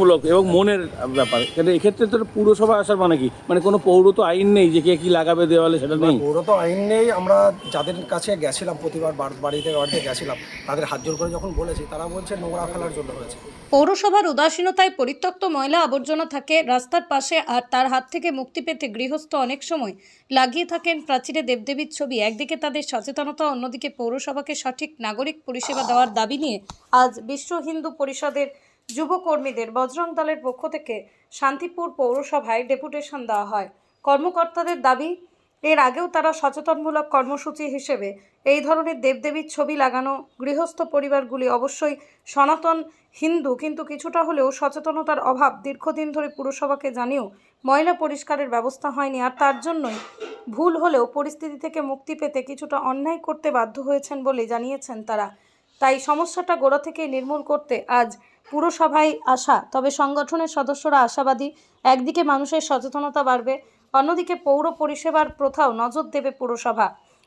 মূলক এবং মনের ব্যাপার, কিন্তু এক্ষেত্রে তো পুরসভা আসার মানে কি, মানে কোনো পৌর তো আইন নেই যে কে কি লাগাবে দেওয়ালে, সেটা নেই। পৌর তো আইন নেই। আমরা যাদের কাছে গেছিলাম, প্রতিবার বাড়িতে গেছিলাম, তাদের হাত জোর করে যখন বলেছি, তারা বলছে নোংরা ফেলার জন্য হয়েছে। পৌরসভার উদাসীনতায় পরিত্যক্ত ময়লা আবর্জনা থাকে রাস্তার পাশে, আর তার হাত থেকে মুক্তি পেতে গৃহস্থ অনেক সময় লাগিয়ে থাকেন প্রাচীরে দেবদেবীর ছবি। একদিকে তাদের সচেতনতা, অন্যদিকে পৌরসভাকে সঠিক নাগরিক পরিষেবা দেওয়ার দাবি নিয়ে আজ বিশ্ব হিন্দু পরিষদের যুবকর্মীদের বজরং দলের পক্ষ থেকে শান্তিপুর পৌরসভায় ডেপুটেশন দেওয়া হয়। কর্মকর্তাদের দাবি, এর আগেও তারা সচেতনমূলক কর্মসূচি হিসেবে এই ধরনের দেবদেবীর ছবি লাগানো গৃহস্থ পরিবারগুলি অবশ্যই সনাতন হিন্দু, কিন্তু কিছুটা হলেও সচেতনতার অভাব দীর্ঘদিন ধরে পুরসভাকে জানিয়েও ময়লা পরিষ্কারের ব্যবস্থা হয়নি, আর তার জন্যই ভুল হলেও পরিস্থিতি থেকে মুক্তি পেতে কিছুটা অন্যায় করতে বাধ্য হয়েছেন বলে জানিয়েছেন তারা। তাই সমস্যাটা গোড়া থেকে নির্মূল করতে আজ পুরসভায় আসা। তবে সংগঠনের সদস্যরা আশাবাদী, একদিকে মানুষের সচেতনতা বাড়বে, অন্যদিকে পৌর পরিষেবার প্রথাও নজর দেবে পুরসভা।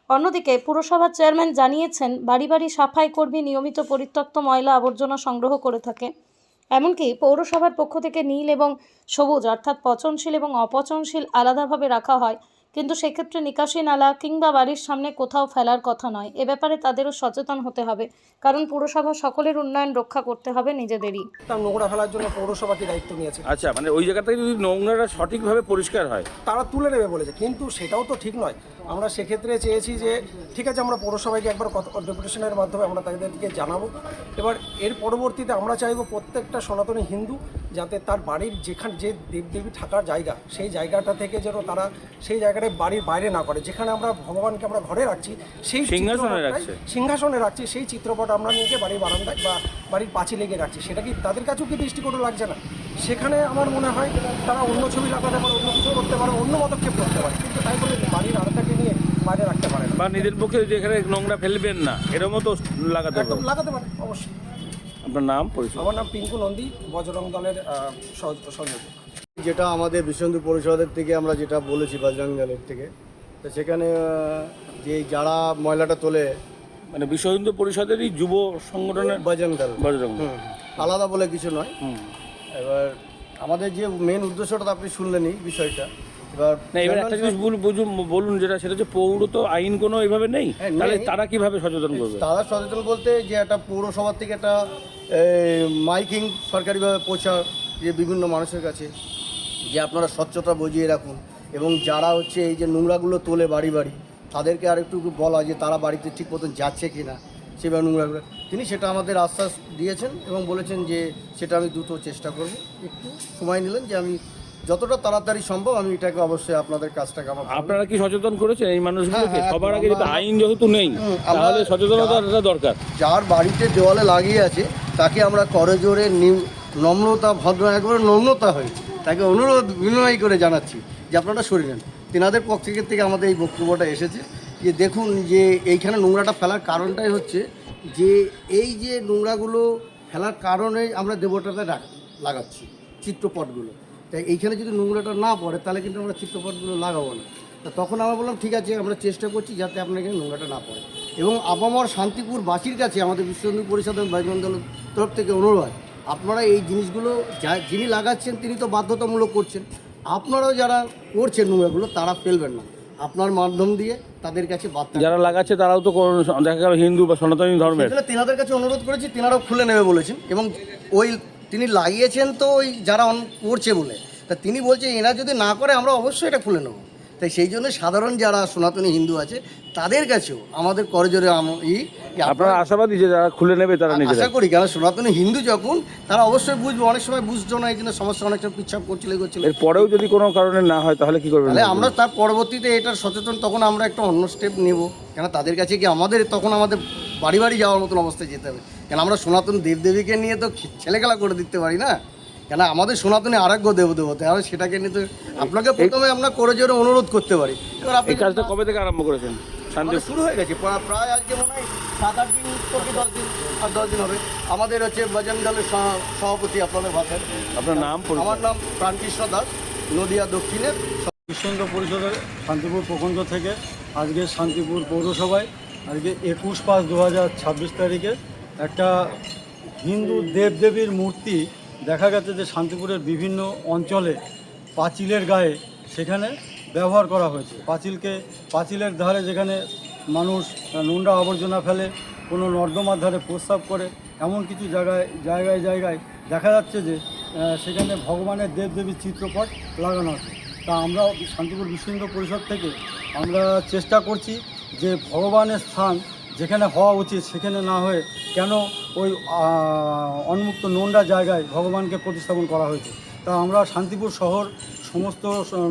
অন্যদিকে পুরসভার চেয়ারম্যান জানিয়েছেন, বাড়ি বাড়ি সাফাই কর্মী নিয়মিত পরিত্যক্ত ময়লা আবর্জনা সংগ্রহ করে থাকে। এমনকি পৌরসভার পক্ষ থেকে নীল এবং সবুজ অর্থাৎ পচনশীল এবং অপচনশীল আলাদাভাবে রাখা হয়, কিন্তু সেক্ষেত্রে নিকাশি নালা কিংবা বাড়ির সামনে কোথাও ফেলার কথা নয়। এ ব্যাপারে তাদেরও সচেতন হতে হবে, কারণ পুরসভা সকলের উন্নয়ন রক্ষা করতে হবে নিজেদেরই। তার নোংরা ফেলার জন্য পৌরসভা কি দায়িত্ব নিয়েছে? আচ্ছা, মানে ওই জায়গা থেকে যদি নোংরাটা সঠিকভাবে পরিষ্কার হয়, তারা তুলে নেবে বলেছে, কিন্তু সেটাও তো ঠিক নয়। আমরা সেক্ষেত্রে চেয়েছি যে ঠিক আছে, আমরা পৌরসভাকে একবার ডেপুটেশনের মাধ্যমে আমরা তাদেরকে জানাবো। এবার এর পরবর্তীতে আমরা চাইবো প্রত্যেকটা সনাতনী হিন্দু যাতে তার বাড়ির যেখানে যে দেবদেবী থাকার জায়গা, সেই জায়গাটা থেকে যেন তারা সেই জায়গাটায় বাড়ির বাইরে না করে। যেখানে আমরা ভগবানকে আমরা ঘরে রাখছি, সেই সিংহাসনে রাখছি, সেই চিত্রপট আমরা নিয়ে গিয়ে বাড়ির বারান্দায় বা বাড়ির পাঁচিলে গিয়ে রাখছি। সেটা কি তাদের কাছেও কি দৃষ্টিকটু লাগছে না? সেখানে আমার মনে হয় তারা অন্য ছবি লাগাতে পারে, অন্য কিছু করতে পারে, অন্য পদক্ষেপ করতে পারে, কিন্তু তাই বলে বাড়ির আড়াটাকে নিয়ে বাইরে রাখতে পারে না। বা নিজের পক্ষে যেখানে নোংরা ফেলবেন না এরকমও তো লাগাতে একদম পারে। লাগাতে পারে, অবশ্যই। আপনার নাম পরিচয়? আমার নাম পিঙ্কু নন্দী, বজরং দলের সংযোজক। যেটা আমাদের বিশ্ব হিন্দু পরিষদের থেকে আমরা যেটা বলেছি বজরং দলের থেকে, তো সেখানে যে যারা ময়লাটা তোলে, মানে বিশ্ব হিন্দু পরিষদেরই যুব সংগঠনের বজরং দল, বজরং দল। আলাদা বলে কিছু নয়। এবার আমাদের যে মেন উদ্দেশ্যটা তো আপনি শুনলেনই বিষয়টা। না, এবার একটা জিনিস বলুন, যেটা সেটা হচ্ছে পৌর তো আইন কোনো এইভাবে নেই, তাহলে তারা কিভাবে সচেতন করবে? তারা সচেতন বলতে যে একটা পৌরসভার থেকে একটা মাইকিং সরকারিভাবে পৌঁছা, যে বিভিন্ন মানুষের কাছে যে আপনারা স্বচ্ছতা বজিয়ে রাখুন, এবং যারা হচ্ছে এই যে নোংরাগুলো তোলে বাড়ি বাড়ি, তাদেরকে আর একটু বলা যে তারা বাড়িতে ঠিক মতন যাচ্ছে কি না সেভাবে নোংরাগুলো। তিনি সেটা আমাদের আশ্বাস দিয়েছেন এবং বলেছেন যে সেটা আমি দ্রুত চেষ্টা করব। একটু সময় নিলেন যে আমি যতটা তাড়াতাড়ি সম্ভব আমি এটাকে অবশ্যই আপনাদের কাজটাকে আপনারা কি সচেতন করেছেন এই মানুষগুলোকে? সবার আগে যেহেতু আইন যেহেতু নেই, তাহলে সচেতনতা দরকার। যার বাড়িতে দেওয়ালে লাগিয়ে আছে তাকে আমরা করজোরে নম্রতা, ভদ্র, একবারে নম্রতা হয়ে তাকে অনুরোধ বিনয় করে জানাচ্ছি যে আপনারা সরিয়ে নেন। তেনাদের পক্ষ থেকে আমাদের এই বক্তব্যটা এসেছে যে দেখুন যে এইখানে নোংরাটা ফেলার কারণটাই হচ্ছে যে এই যে নোংরাগুলো ফেলার কারণে আমরা দেবতাটা লাগাচ্ছি চিত্রপটগুলো। তাই এইখানে যদি নোংরাটা না পড়ে তাহলে কিন্তু আমরা চিত্রপটগুলো লাগাবো না। তা তখন আমরা বললাম ঠিক আছে, আমরা চেষ্টা করছি যাতে আপনার এখানে নোংরাটা না পড়ে। এবং আপামর শান্তিপুরবাসীর কাছে আমাদের বিশ্ব হিন্দু পরিষদ এবং বজরং দলের তরফ থেকে অনুরোধ, আপনারা এই জিনিসগুলো যিনি লাগাচ্ছেন তিনি তো বাধ্যতামূলক করছেন, আপনারাও যারা করছেন নোংরাগুলো তারা ফেলবেন না। আপনার মাধ্যম দিয়ে তাদের কাছে বার্তা, যারা লাগাচ্ছে তারাও তো দেখা গেল হিন্দু বা সনাতনী ধর্মের, তেনাদের কাছে অনুরোধ করেছি, তেনারাও খুলে নেবে বলেছেন। এবং ওই তিনি লাগিয়েছেন তো ওই যারা করছে বলে, তা তিনি বলছেন এরা যদি না করে আমরা অবশ্যই এটা খুলে নেব। তাই সেই জন্য সাধারণ যারা সনাতনী হিন্দু আছে তাদের কাছেও আমাদের করজোরে আপনারা আশাবাদী যে যারা খুলে নেবে তারা নিজেরা? আশা করি, কারণ সনাতনী হিন্দু যখন তারা অবশ্যই বুঝবে। অনেক সময় বুঝতো না, এই জন্য সমস্যা, অনেক সময় পিচ্ছাপ করছিল এগোচ্ছিল। এর পরেও যদি কোনো কারণে না হয় তাহলে কি করবেন? তাহলে আমরা তার পরবর্তীতে এটার সচেতন তখন আমরা একটা অন্য স্টেপ নেব। কেন তাদের কাছে কি আমাদের তখন আমাদের বাড়ি বাড়ি যাওয়ার মতন অবস্থায় যেতে হবে। কেন আমরা সনাতন দেবদেবীকে নিয়ে তো ছেলেখেলা করে দিতে পারি না। কেন আমাদের সনাতনী আরাধ্য দেবদেবতা, আর সেটাকে নিয়ে তো আপনাকে প্রথমে আমরা করে জোরে অনুরোধ করতে পারি। এবার আপনি এই কাজটা কবে থেকে আরম্ভ করেছেন? শান্তি শুরু হয়ে গেছে প্রায় আজকে মনে হয় 7-8 দিন, 10 দিন আর 10 দিন হবে। আমাদের হচ্ছে বজরং দলের সভাপতি আপনাদের ভাষায়। আপনার নাম? আমার নাম প্রাণকৃষ্ণ দাস, নদিয়া দক্ষিণের বিশ্ব হিন্দু পরিষদের শান্তিপুর প্রখণ্ড থেকে আজকে শান্তিপুর পৌরসভায় আজকে 21/5/2026 তারিখে একটা হিন্দু দেবদেবীর মূর্তি দেখা গেছে যে শান্তিপুরের বিভিন্ন অঞ্চলে পাঁচিলের গায়ে সেখানে ব্যবহার করা হয়েছে। পাঁচিলের ধারে যেখানে মানুষ নোংরা আবর্জনা ফেলে, কোনো নর্দমার ধারে প্রস্রাব করে, এমন কিছু জায়গায় দেখা যাচ্ছে যে সেখানে ভগবানের দেবদেবীর চিত্রপট লাগানো আছে। তা আমরা শান্তিপুর বিশ্ব হিন্দু পরিষদ থেকে আমরা চেষ্টা করছি যে ভগবানের স্থান যেখানে হওয়া উচিত সেখানে না হয়ে কেন ওই উন্মুক্ত নোংরা জায়গায় ভগবানকে প্রতিস্থাপন করা হয়েছে। তা আমরা শান্তিপুর শহর সমস্ত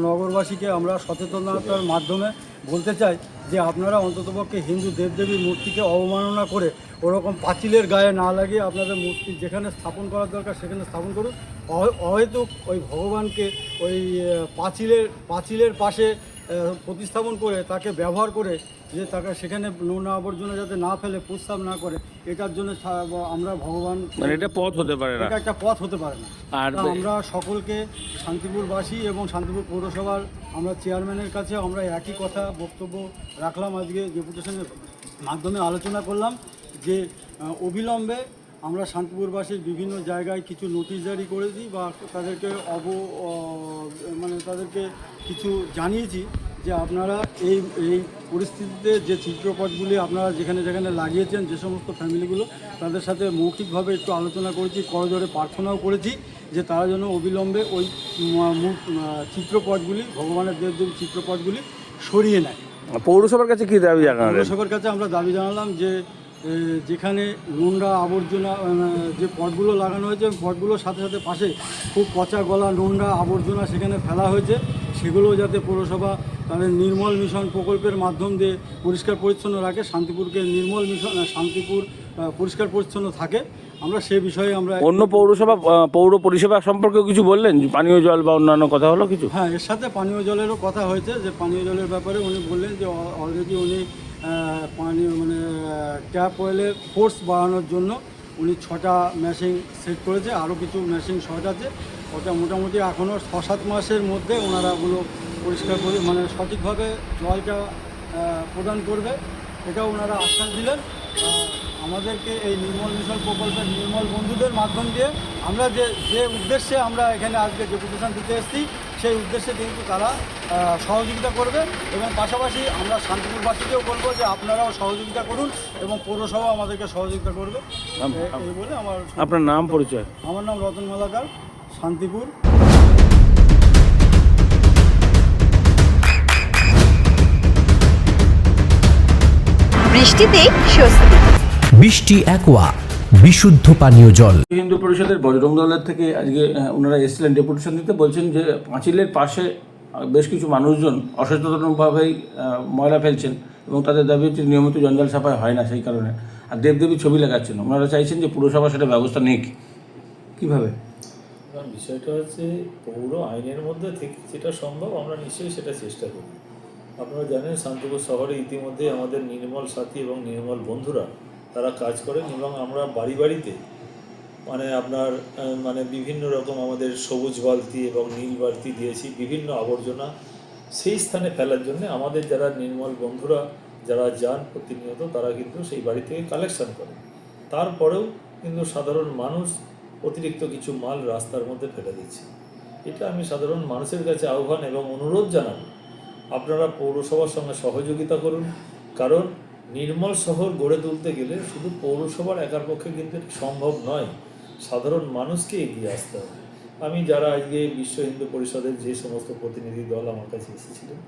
নগরবাসীকে আমরা সচেতনতার মাধ্যমে বলতে চাই যে আপনারা অন্ততপক্ষে হিন্দু দেবদেবীর মূর্তিকে অবমাননা করে ওরকম পাঁচিলের গায়ে না লাগিয়ে আপনাদের মূর্তি যেখানে স্থাপন করার দরকার সেখানে স্থাপন করুন। হয়তো ওই ভগবানকে ওই পাঁচিলের পাশে প্রতিস্থাপন করে তাকে ব্যবহার করে যে তাকে সেখানে নোংরা আবর্জনা যাতে না ফেলে, প্রস্তাব না করে, এটার জন্য আমরা ভগবান মানে এটা পথ হতে পারে না, এটা একটা পথ হতে পারে না। আর তা আমরা সকলকে শান্তিপুরবাসী এবং শান্তিপুর পৌরসভার আমরা চেয়ারম্যানের কাছে আমরা একই কথা বক্তব্য রাখলাম। আজকে ডেপুটেশনের মাধ্যমে আলোচনা করলাম যে অবিলম্বে আমরা শান্তিপুরবাসীর বিভিন্ন জায়গায় কিছু নোটিশ জারি করেছি বা তাদেরকে তাদেরকে কিছু জানিয়েছি যে আপনারা এই পরিস্থিতিতে যে চিত্রপটগুলি আপনারা যেখানে লাগিয়েছেন, যে সমস্ত ফ্যামিলিগুলো, তাদের সাথে মৌখিকভাবে একটু আলোচনা করেছি, করজোড়ে প্রার্থনাও করেছি যে তারা যেন অবিলম্বে ওই চিত্রপটগুলি, ভগবানের দেবদেবীর চিত্রপটগুলি সরিয়ে নেয়। পৌরসভার কাছে কি দাবি জানালেন? পৌরসভার কাছে আমরা দাবি জানালাম যে যেখানে নোংরা আবর্জনা যে পটগুলো লাগানো হয়েছে, পটগুলোর সাথে পাশে খুব পচা গলা নোংরা আবর্জনা সেখানে ফেলা হয়েছে, সেগুলো যাতে পৌরসভা তাদের নির্মল মিশন প্রকল্পের মাধ্যম দিয়ে পরিষ্কার পরিচ্ছন্ন রাখে, শান্তিপুরকে নির্মল মিশন, শান্তিপুর পরিষ্কার পরিচ্ছন্ন থাকে। আমরা সে বিষয়ে আমরা অন্য পৌর পরিষেবা সম্পর্কেও কিছু বললেন, পানীয় জল বা অন্যান্য কথা হলো কিছু? হ্যাঁ, এর সাথে পানীয় জলেরও কথা হয়েছে যে পানীয় জলের ব্যাপারে উনি বললেন যে অলরেডি উনি ট্যাপ ওয়েলের ফোর্স বাড়ানোর জন্য উনি 6টা মেশিন সেট করেছে, আরও কিছু মেশিন শর্ট আছে। ওটা মোটামুটি এখনও 6-7 মাসের মধ্যে ওনারা ওগুলো পরিষ্কার করে সঠিকভাবে জলটা প্রদান করবে, এটাও ওনারা আশ্বাস দিলেন। আমাদেরকে এই নির্মল মিশন প্রকল্পের নির্মল বন্ধুদের মাধ্যম দিয়ে আমরা যে উদ্দেশ্যে আমরা এখানে আজকে ডেপুটেশন দিতে এসেছি সেই উদ্দেশ্যে কিন্তু তারা সহযোগিতা করবে এবং পাশাপাশি আমরা শান্তিপুরবাসীকেও বলবো যে আপনারাও সহযোগিতা করুন এবং পৌরসভা আমাদেরকে সহযোগিতা করবে। এই বলে আপনার নাম পরিচয়? আমার নাম রতন মালাকার, শান্তিপুর। বৃষ্টিতে স্বস্তি। বৃষ্টি অ্যাকোয়া, বিশুদ্ধ পানীয় জল। হিন্দু পরিষদের বজরং দলের থেকে আজকে ওনারা এসেছিলেন ডেপুটেশন দিতে, বলছেন যে পাঁচিলের পাশে বেশ কিছু মানুষজন অসচেতনভাবেই ময়লা ফেলছেন এবং তাদের দাবি হচ্ছে নিয়মিত জঞ্জাল সাফাই হয় না, সেই কারণে আর দেবদেবীর ছবি লাগাচ্ছেন। ওনারা চাইছেন যে পুরসভা সেটা ব্যবস্থা নিক। কীভাবে? বিষয়টা হচ্ছে পৌর আইনের মধ্যে থেকে যেটা সম্ভব আমরা নিশ্চয়ই সেটা চেষ্টা করি। আপনারা জানেন শান্তিপুর শহরে ইতিমধ্যে আমাদের নির্মল সাথী এবং নির্মল বন্ধুরা তারা কাজ করেন এবং আমরা বাড়িতে বিভিন্ন রকম আমাদের সবুজ বালতি এবং নীল বালতি দিয়েছি বিভিন্ন আবর্জনা সেই স্থানে ফেলার জন্য। আমাদের যারা নির্মল বন্ধুরা যারা যান প্রতিনিয়ত তারা কিন্তু সেই বাড়ি থেকে কালেকশন করেন। তারপরেও কিন্তু সাধারণ মানুষ অতিরিক্ত কিছু মাল রাস্তার মধ্যে ফেলে দিচ্ছে। এটা আমি সাধারণ মানুষের কাছে আহ্বান এবং অনুরোধ জানাবো, আপনারা পৌরসভার সঙ্গে সহযোগিতা করুন, কারণ নির্মল শহর গড়ে তুলতে গেলে শুধু পৌরসভার একার পক্ষে কিন্তু সম্ভব নয়, সাধারণ মানুষকে এগিয়ে আসতে হবে। আমি যারা আজকে বিশ্ব হিন্দু পরিষদের যে সমস্ত প্রতিনিধি দল আমার কাছে এসেছিলেন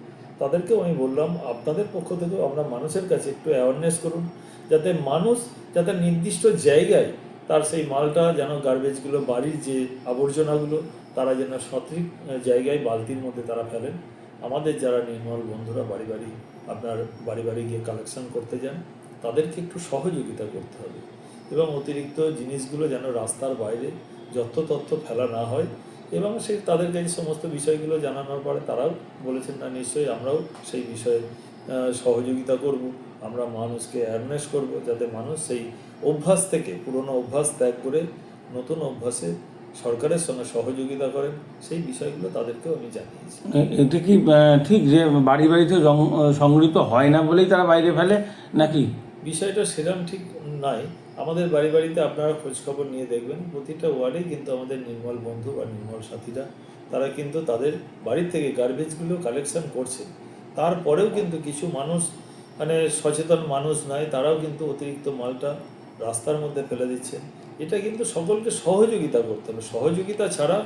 তাদেরকেও আমি বললাম, আপনাদের পক্ষ থেকেও আমরা মানুষের কাছে একটু অ্যাওয়ারনেস করুন, যাতে মানুষ যাতে নির্দিষ্ট জায়গায় তার সেই মালটা যেন গার্বেজগুলো, বাড়ির যে আবর্জনাগুলো তারা যেন সঠিক জায়গায় বালতির মধ্যে তারা ফেলেন। আমাদের যারা নির্মল বন্ধুরা বাড়ি গিয়ে কালেকশন করতে যান তাদেরকে একটু সহযোগিতা করতে হবে এবং অতিরিক্ত জিনিসগুলো যেন রাস্তার বাইরে যত্রতত্র ফেলা না হয় এবং তাদেরকে এই সমস্ত বিষয়গুলো জানানোর পরে তারাও বলেছেন না নিশ্চয়ই আমরাও সেই বিষয়ে সহযোগিতা করব। আমরা মানুষকে অ্যাওয়ারনেস করব যাতে মানুষ সেই অভ্যাস থেকে, পুরনো অভ্যাস ত্যাগ করে নতুন অভ্যাসে সরকারের সঙ্গে সহযোগিতা করেন, সেই বিষয়গুলো তাদেরকেও আমি জানিয়েছি। এটা কি ঠিক যে বাড়িতে সংগৃহীত হয় না বলেই তারা বাইরে ফেলে নাকি? বিষয়টা সেরকম ঠিক নয়, আমাদের বাড়ি বাড়িতে আপনারা খোঁজখবর নিয়ে দেখবেন, প্রতিটা ওয়ার্ডেই কিন্তু আমাদের নির্মল বন্ধু বা নির্মল সাথীরা তারা কিন্তু তাদের বাড়ি থেকে গার্বেজগুলো কালেকশন করছে। তারপরেও কিন্তু কিছু মানুষ মানে সচেতন মানুষ নয়, তারাও কিন্তু অতিরিক্ত মালটা রাস্তার মধ্যে ফেলে দিচ্ছেন। এটা কিন্তু সকলকে সহযোগিতা করতে হবে, সহযোগিতা ছাড়া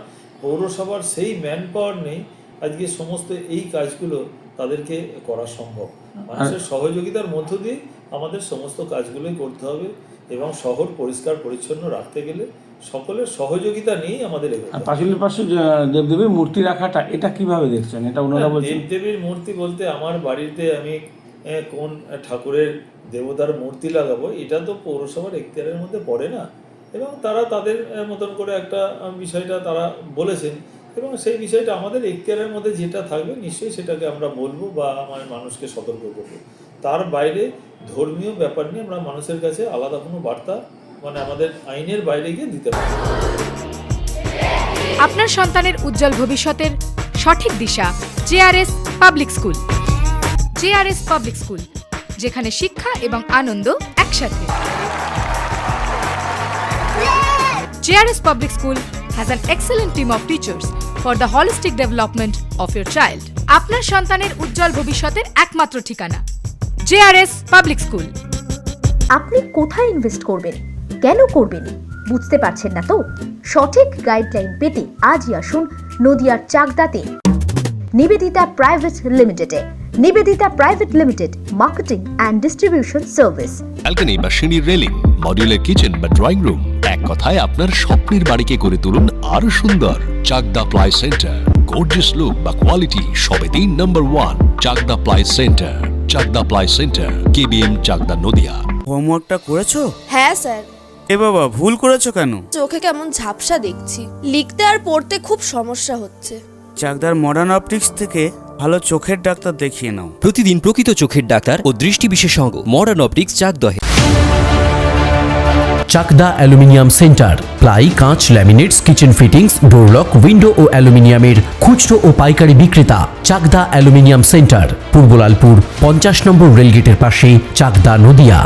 পৌরসভার সেই ম্যান পাওয়ার নেই আজকে সমস্ত এই কাজগুলো তাদেরকে করা সম্ভব। মানুষের সহযোগিতার মধ্য দিয়ে আমাদের সমস্ত কাজগুলোই করতে হবে এবং শহর পরিষ্কার পরিচ্ছন্ন রাখতে গেলে সকলের সহযোগিতা নিয়েই আমাদের এগোতে আর হবে। পাঁচিলের পাশে যে দেবদেবীর মূর্তি রাখাটা এটা কিভাবে দেখছেন? এটা ওনারা বলছেন দেবদেবীর মূর্তি বলতে আমার বাড়িতে আমি কোন ঠাকুরের দেবতার মূর্তি লাগাবো এটা তো পৌরসভার এখতিয়ারের মধ্যে পড়ে না, এবং তারা তাদের মতন করে একটা বিষয়টা তারা বলেছেন, এবং সেই বিষয়টা আমাদের এখতিয়ারের মধ্যে যেটা থাকবে নিশ্চয়ই সেটাকে আমরা বলবো বা আমার মানুষকে সতর্ক করবো। তার বাইরে ধর্মীয় ব্যাপার নিয়ে আমরা মানুষের কাছে আলাদা কোনো বার্তা মানে আমাদের আইনের বাইরে গিয়ে দিতে পারি। আপনার সন্তানের উজ্জ্বল ভবিষ্যতের সঠিক দিশা JRS public school. JRS public school, যেখানে শিক্ষা এবং আনন্দ একসাথে। JRS public school has an excellent team of teachers for the holistic development of your child. আপনার সন্তানের উজ্জ্বল ভবিষ্যতের একমাত্র ঠিকানা জেআরএস পাবলিক স্কুল। আপনি কোথায় ইনভেস্ট করবেন, কেন করবেন বুঝতে পারছেন না তো? সঠিক গাইডলাইন পেতে আজই আসুন নদিয়ার চাকদাতে নিবেদিতা প্রাইভেট লিমিটেডে। Nivedita private limited, marketing and distribution service. Balcony বা সিঁড়ির রেলিং, মডিউলার কিচেন বা ড্রয়িং রুম, এক কথায় আপনার স্বপ্নের বাড়িকে করে তুলুন আরো সুন্দর। Chakdah ply centre, gorgeous look বা কোয়ালিটি সবে 3 number 1 Chakdah ply centre. Chakdah ply centre, KBM, Chakdah, Nadia. হোমওয়ার্কটা করেছো? হ্যাঁ স্যার। এ বাবা, ভুল করেছো কেন? চোখে কেমন ঝাপসা দেখছি, লিখতে আর পড়তে খুব সমস্যা হচ্ছে। চাকদার মডার্ন অপটিক্স থেকে ভালো চোখের ডাক্তার দেখিয়ে নাও। প্রতিদিন প্রকৃত চোখের ডাক্তার ও দৃষ্টি বিশেষজ্ঞ মডার্ন অপটিক্স চাকদহে। চাকদা অ্যালুমিনিয়াম সেন্টার, প্লাই, কাঁচ, laminates, kitchen fittings, door lock, window ও অ্যালুমিনিয়ামের খুচরো ও পাইকারি বিক্রেতা। চাকদা অ্যালুমিনিয়াম সেন্টার, পূর্ব লালপুর 50 নম্বর রেলগেটের পাশে, চাকদা, নদিয়া।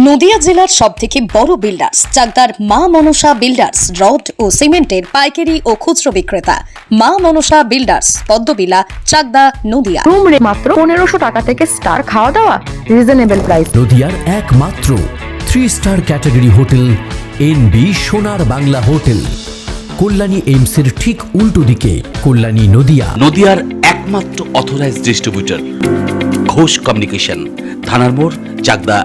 নদিয়া জেলার সবথেকে বড় বিল্ডার্স চাকদার মা মনসা বিল্ডার্স, রড ও সিমেন্টের পাইকারি ও খুচরো বিক্রেতা। মা মনসা বিল্ডার্স, পদ্মবিলা, চাকদা, নদিয়া। রুম রে মাত্র 1500 টাকা থেকে স্টার, খাওয়া দাওয়া রিজনেবল প্রাইস। নদিয়ার একমাত্র 3 স্টার ক্যাটাগরি হোটেল এনবি সোনার বাংলা হোটেল, কল্যাণী এইমসের ঠিক উল্টো দিকে, কল্যাণী, নদিয়া। নদিয়ার একমাত্র অথরাইজড ডিস্ট্রিবিউটর ঘোষ কমিউনিকেশন, থানার মোড়, চাকদা